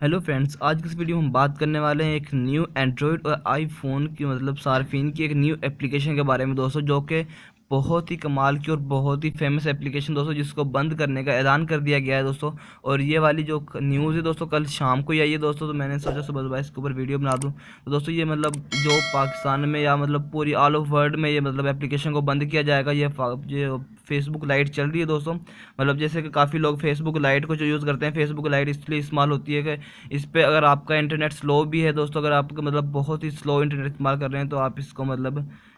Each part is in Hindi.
हेलो फ्रेंड्स, आज की इस वीडियो में हम बात करने वाले हैं एक न्यू एंड्रॉयड और आईफोन की सार्फिन की एक न्यू एप्लीकेशन के बारे में दोस्तों, जो कि बहुत ही कमाल की और बहुत ही फेमस एप्लीकेशन दोस्तों, जिसको बंद करने का ऐलान कर दिया गया है दोस्तों। और ये वाली जो न्यूज़ है दोस्तों कल शाम को ही आई है दोस्तों, तो मैंने सोचा सुबह सुबह इसके ऊपर वीडियो बना दूं। तो दोस्तों ये जो पाकिस्तान में या पूरी ऑल ओवर वर्ल्ड में ये एप्लीकेशन को बंद किया जाएगा। ये फेसबुक लाइट चल रही है दोस्तों। जैसे कि काफ़ी लोग फेसबुक लाइट को जो यूज़ करते हैं, फेसबुक लाइट इसलिए इस्तेमाल होती है कि इस पे अगर आपका इंटरनेट स्लो भी है दोस्तों, अगर आप बहुत ही स्लो इंटरनेट इस्तेमाल कर रहे हैं, तो आप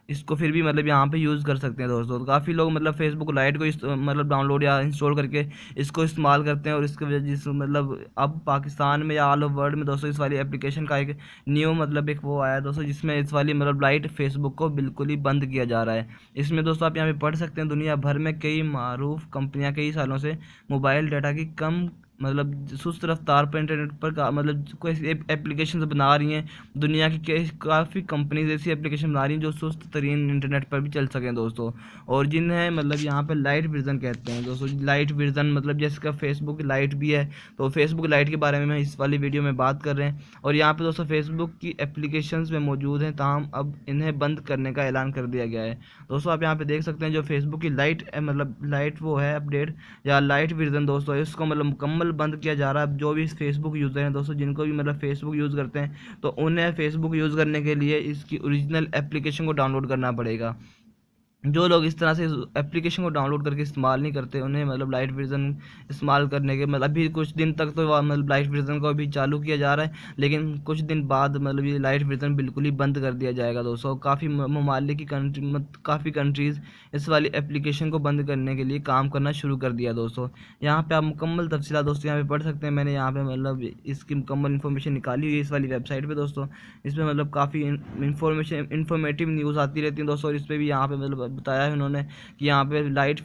इसको फिर भी यहाँ पे यूज़ कर सकते हैं दोस्तों। तो काफ़ी लोग फेसबुक लाइट को डाउनलोड या इंस्टॉल करके इसको इस्तेमाल करते हैं, और इसकी वजह से अब पाकिस्तान में या ऑल ओवर वर्ल्ड में दोस्तों इस वाली एप्लीकेशन का एक न्यू एक वो आया है दोस्तों, जिसमें इस वाली लाइट फेसबुक को बिल्कुल ही बंद किया जा रहा है। इसमें दोस्तों आप यहाँ पे पढ़ सकते हैं, दुनिया भर में कई मारूफ कंपनियां कई सालों से मोबाइल डाटा की कम सुस्त रफ्तार पर इंटरनेट पर कोई एप्लीकेशन बना रही हैं। दुनिया की काफ़ी कंपनीज ऐसी एप्लीकेशन बना रही हैं जो सुस्त तरीन इंटरनेट पर भी चल सकें दोस्तों, और जिन्हें यहाँ पे लाइट वर्जन कहते हैं दोस्तों। लाइट वर्जन जैसे का फेसबुक लाइट भी है, तो फेसबुक लाइट के बारे में मैं इस वाली वीडियो में बात कर रहे हैं। और यहाँ पे दोस्तों फेसबुक की एप्लीकेशंस में मौजूद हैं, ताहम अब इन्हें बंद करने का ऐलान कर दिया गया है दोस्तों। आप यहाँ पे देख सकते हैं जो फेसबुक की लाइट लाइट वो है अपडेट या लाइट वर्जन दोस्तों, इसको मुकम्मल बंद किया जा रहा है। जो भी फेसबुक यूज़र हैं दोस्तों, जिनको भी फेसबुक यूज़ करते हैं, तो उन्हें फेसबुक यूज़ करने के लिए इसकी ओरिजिनल एप्लीकेशन को डाउनलोड करना पड़ेगा। जो लोग इस तरह से एप्लीकेशन को डाउनलोड करके इस्तेमाल नहीं करते, उन्हें लाइट वर्जन इस्तेमाल करने के अभी कुछ दिन तक तो लाइट वर्जन को अभी चालू किया जा रहा है, लेकिन कुछ दिन बाद ये लाइट वर्जन बिल्कुल ही बंद कर दिया जाएगा दोस्तों। काफ़ी ममालिक की काफ़ी कंट्रीज़ इस वाली एप्लीकेशन को बंद करने के लिए काम करना शुरू कर दिया दोस्तों। यहाँ पे आप मुकम्मल तफसीलात दोस्तों यहाँ पे पढ़ सकते हैं। मैंने यहाँ पे इसकी मुकम्मल इन्फॉर्मेशन निकाली हुई है इस वाली वेबसाइट पे दोस्तों। इसमें काफ़ी इन्फॉर्मेटिव न्यूज़ आती रहती है दोस्तों, और इस पर भी यहाँ पे बताया है उन्होंने कि यहाँ पे लाइट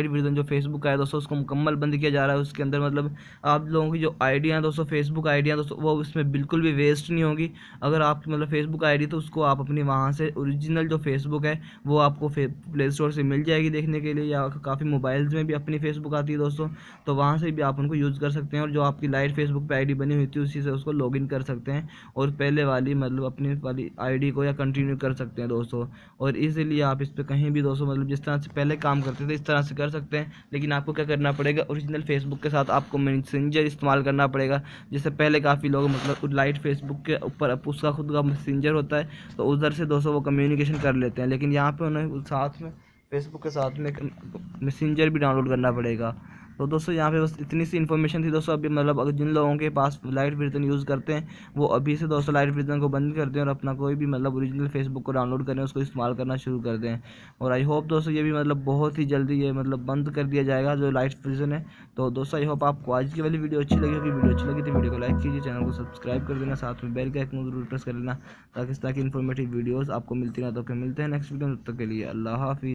वर्जन जो फेसबुक का है दोस्तों, उसको मुकम्मल बंद किया जा रहा है। उसके अंदर आप लोगों की जो आइडिया है दोस्तों, फेसबुक आइडिया दोस्तों, वो उसमें बिल्कुल भी वेस्ट नहीं होगी। अगर आपकी फेसबुक आईडी, तो उसको आप अपनी वहाँ से ओरिजिनल जो फेसबुक है वो आपको प्ले स्टोर से मिल जाएगी देखने के लिए, या काफ़ी मोबाइल्स में भी अपनी फेसबुक आती है दोस्तों, तो वहाँ से भी आप उनको यूज़ कर सकते हैं। और जो आपकी लाइट फेसबुक पे आईडी बनी हुई थी, उसी से उसको लॉगिन कर सकते हैं, और पहले वाली अपनी वाली आईडी को या कंटिन्यू कर सकते हैं दोस्तों। और इजीली आप इस पर कहीं भी दोस्तों जिस तरह से पहले काम करते थे इस तरह से कर सकते हैं। लेकिन आपको क्या करना पड़ेगा, ओरिजिनल फेसबुक के साथ आपको मैसेंजर इस्तेमाल करना पड़ेगा। जैसे पहले काफ़ी लोग लाइट फेसबुक के ऊपर उसका खुद का मैसेंजर होता है, तो उधर से दोस्तों वो कम्युनिकेशन कर लेते हैं। लेकिन यहाँ पे उन्हें साथ में फेसबुक के साथ में मैसेंजर भी डाउनलोड करना पड़ेगा। तो दोस्तों यहाँ पे बस इतनी सी इन्फॉर्मेशन थी दोस्तों। अभी अगर जिन लोगों के पास लाइट वर्जन यूज़ करते हैं, वो अभी से दोस्तों लाइट वर्जन को बंद कर दें, और अपना कोई भी ओरिजिनल फेसबुक को डाउनलोड करें, उसको इस्तेमाल करना शुरू कर दें। और आई होप दोस्तों ये भी बहुत ही जल्दी ये बंद कर दिया जाएगा जो लाइट वर्जन है। तो दोस्तों आई होप आपको आज की वाली वीडियो अच्छी लगी होगी। वीडियो अच्छी लगी तो वीडियो को लाइक कीजिए, चैनल को सब्सक्राइब कर देना, साथ में बेल का आइकन जरूर प्रेस कर लेना, ताकि इस तरह की इन्फॉर्मेटिव वीडियोज़ आपको मिलती रहें। तो फिर मिलते हैं नेक्स्ट वीडियो में, तब तक के लिए अल्लाह हाफिज़।